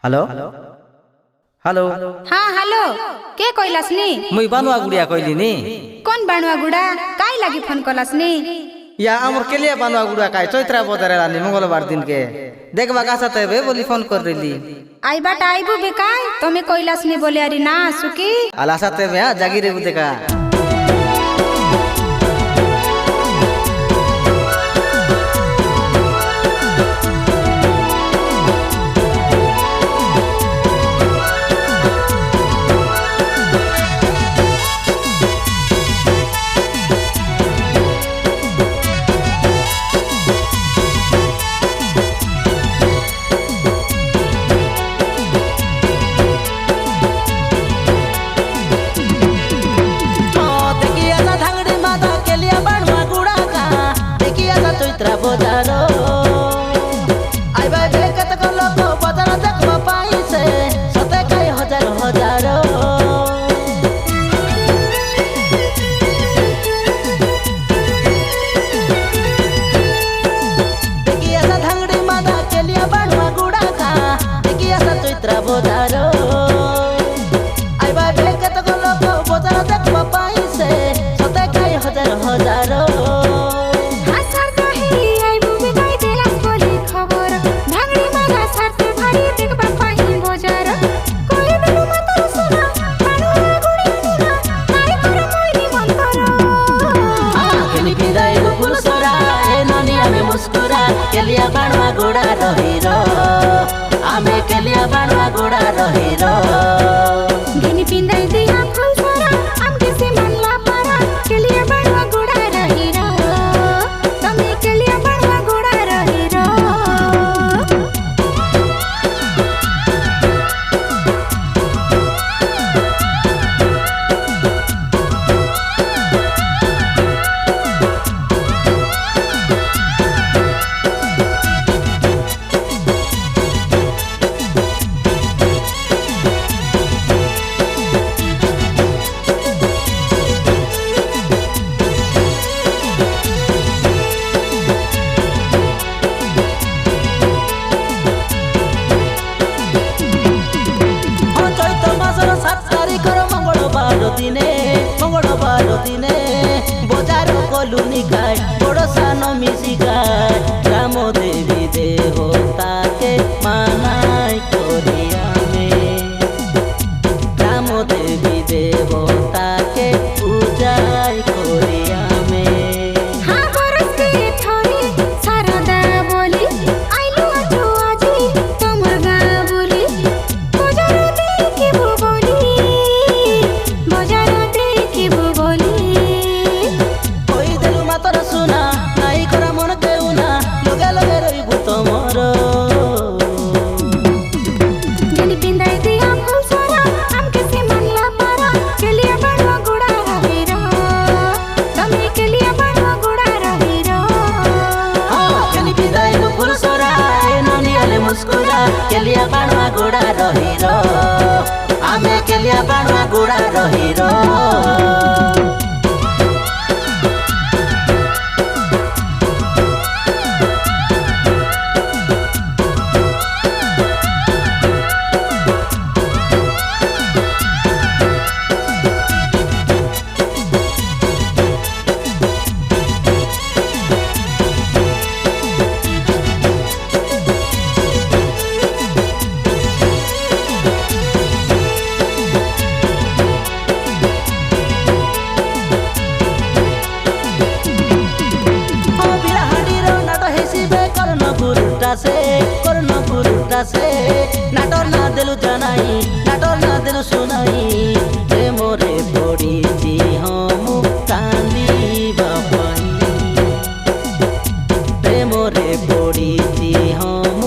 hello hello हाँ hello के कहलासनी मुई बानुआ गुड़िया कहली नी कौन बाणुआ गुड़ा काई लागी फोन करलासनी या आमर के लिए बानुआ गुड़िया का चैत्रा बदरे रानी मंगलवार दिन के देखबा का साथे बे बोली फोन कर देली आई बाट आईबू बेकाय तमे कहलासनी बोले अरे ना सुकी आला साथे बे जागिरे देखा बजारो आइबा बे कतक लोक बजार देखबा पाई से सते कई हजार हजारो देखिया सा धांगड़ी मादा के लिए बाणुआ गुड़ा का देखिया सा चैत्रा बजारो आइबा बे कतक लोक बजार देखबा पाई से सते कई हजार हजारो केलिया बाणुआ गोड़ा रहीरो आमे केलिया बाणुआ गोड़ा रहीरो गिनी पिंदाई दिया फूल सारा आम के से मनला पारा केलिया बाणुआ गोड़ा रहीरो तमे केलिया बाणुआ गोड़ा रहीरो मंगलवार दिने बजार कलुनी गाय बड़ सान मिसी गाय राम देवी देवता के मानाई करिया में राम देवी देवता के पूजाई करिया में हां बरस के थोरी सारदा बोली आइलो अजो आजी तमर गा बोली बजार देखि बोली बजार केलिया बाणुआ गोड़ा रहीरो आमे केलिया बाणुआ गोड़ा रहीरो से नाटो ना दिलु जनाई नाटो ना दिलु सुनाई मोरे पड़ी जी हम कांदी बाबाई मोरे पड़ी जी हम